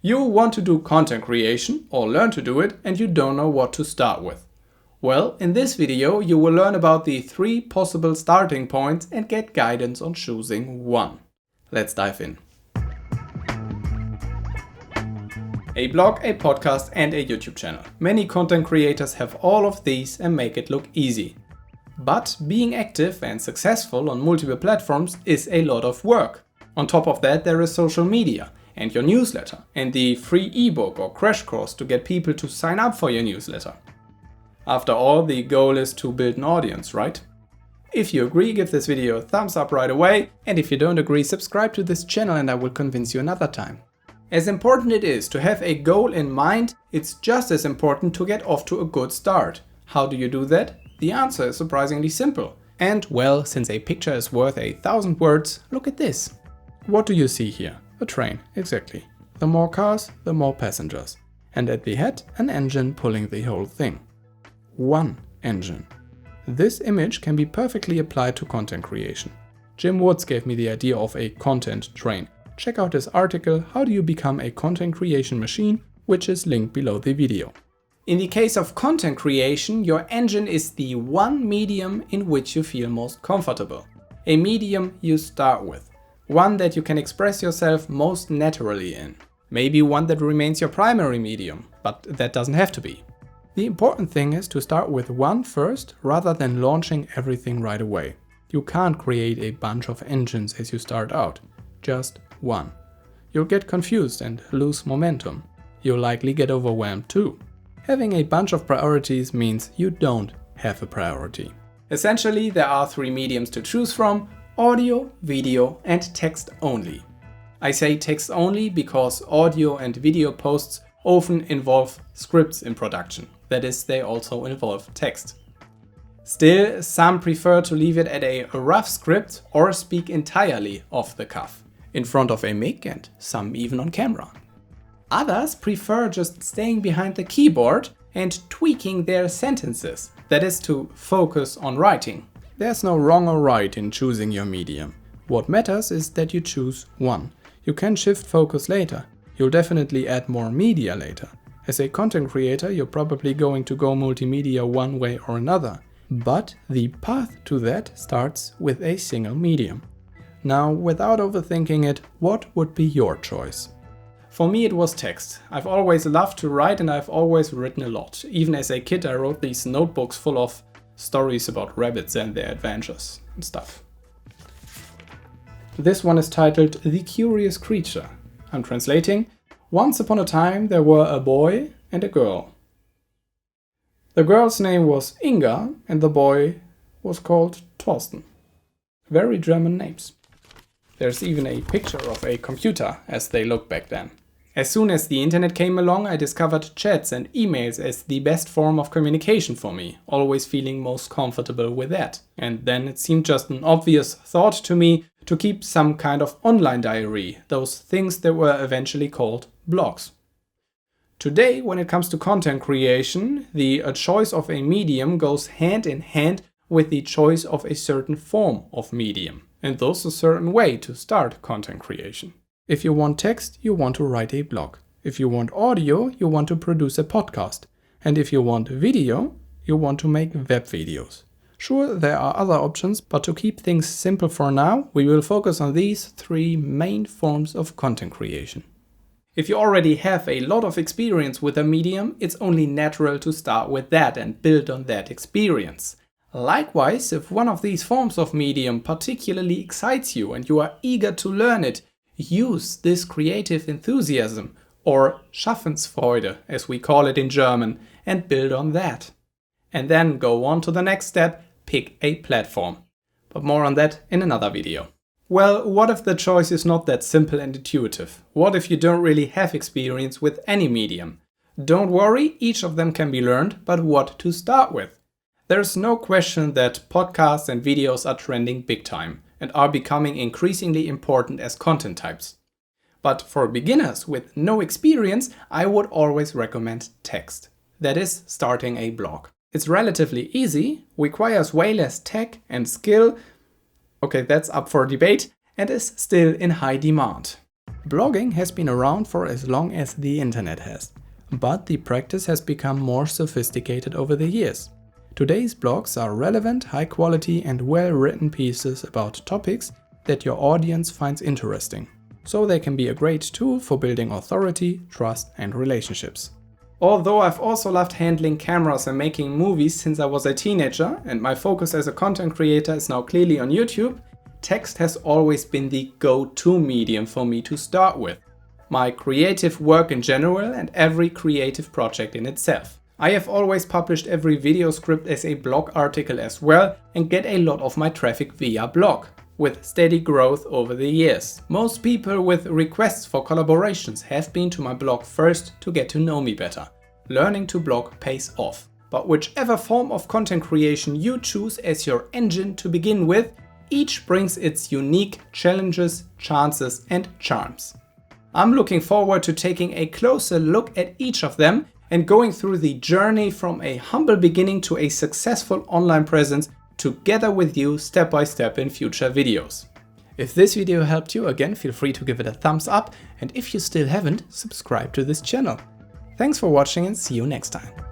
You want to do content creation or learn to do it and you don't know what to start with. Well, in this video you will learn about the 3 possible starting points and get guidance on choosing one. Let's dive in. A blog, a podcast and a YouTube channel. Many content creators have all of these and make it look easy. But being active and successful on multiple platforms is a lot of work. On top of that, there is social media and your newsletter and the free ebook or crash course to get people to sign up for your newsletter. After all, the goal is to build an audience, right? If you agree, give this video a thumbs up right away, and if you don't agree, subscribe to this channel and I will convince you another time. As important it is to have a goal in mind, it's just as important to get off to a good start. How do you do that? The answer is surprisingly simple. And well, since a picture is worth 1,000 words, look at this. What do you see here? A train, exactly. The more cars, the more passengers. And at the head, an engine pulling the whole thing. One engine. This image can be perfectly applied to content creation. Jim Woods gave me the idea of a content train. Check out his article, How Do You Become a Content Creation Machine, which is linked below the video. In the case of content creation, your engine is the one medium in which you feel most comfortable. A medium you start with. One that you can express yourself most naturally in. Maybe one that remains your primary medium, but that doesn't have to be. The important thing is to start with one first rather than launching everything right away. You can't create a bunch of engines as you start out. Just one. You'll get confused and lose momentum. You'll likely get overwhelmed too. Having a bunch of priorities means you don't have a priority. Essentially, there are 3 mediums to choose from: audio, video and text only. I say text only because audio and video posts often involve scripts in production. That is, they also involve text. Still, some prefer to leave it at a rough script or speak entirely off the cuff, in front of a mic and some even on camera. Others prefer just staying behind the keyboard and tweaking their sentences, that is to focus on writing. There's no wrong or right in choosing your medium. What matters is that you choose one. You can shift focus later. You'll definitely add more media later. As a content creator, you're probably going to go multimedia one way or another. But the path to that starts with a single medium. Now, without overthinking it, what would be your choice? For me it was text. I've always loved to write and I've always written a lot. Even as a kid I wrote these notebooks full of stories about rabbits and their adventures and stuff. This one is titled The Curious Creature. I'm translating. Once upon a time there were a boy and a girl. The girl's name was Inga and the boy was called Thorsten. Very German names. There's even a picture of a computer as they looked back then. As soon as the internet came along, I discovered chats and emails as the best form of communication for me, always feeling most comfortable with that. And then it seemed just an obvious thought to me to keep some kind of online diary, those things that were eventually called blogs. Today, when it comes to content creation, the choice of a medium goes hand in hand with the choice of a certain form of medium, and thus a certain way to start content creation. If you want text, you want to write a blog. If you want audio, you want to produce a podcast. And if you want video, you want to make web videos. Sure, there are other options, but to keep things simple for now, we will focus on these 3 main forms of content creation. If you already have a lot of experience with a medium, it's only natural to start with that and build on that experience. Likewise, if one of these forms of medium particularly excites you and you are eager to learn it, use this creative enthusiasm, or Schaffensfreude as we call it in German, and build on that. And then go on to the next step, pick a platform. But more on that in another video. Well, what if the choice is not that simple and intuitive? What if you don't really have experience with any medium? Don't worry, each of them can be learned, but what to start with? There's no question that podcasts and videos are trending big time and are becoming increasingly important as content types. But for beginners with no experience, I would always recommend text. That is, starting a blog. It's relatively easy, requires way less tech and skill, okay, that's up for debate, and is still in high demand. Blogging has been around for as long as the internet has, but the practice has become more sophisticated over the years. Today's blogs are relevant, high quality and well-written pieces about topics that your audience finds interesting, so they can be a great tool for building authority, trust and relationships. Although I've also loved handling cameras and making movies since I was a teenager, and my focus as a content creator is now clearly on YouTube, text has always been the go-to medium for me to start with. My creative work in general and every creative project in itself. I have always published every video script as a blog article as well and get a lot of my traffic via blog, with steady growth over the years. Most people with requests for collaborations have been to my blog first to get to know me better. Learning to blog pays off. But whichever form of content creation you choose as your engine to begin with, each brings its unique challenges, chances and charms. I'm looking forward to taking a closer look at each of them and going through the journey from a humble beginning to a successful online presence together with you step by step in future videos. If this video helped you, again feel free to give it a thumbs up, and if you still haven't, subscribe to this channel. Thanks for watching and see you next time.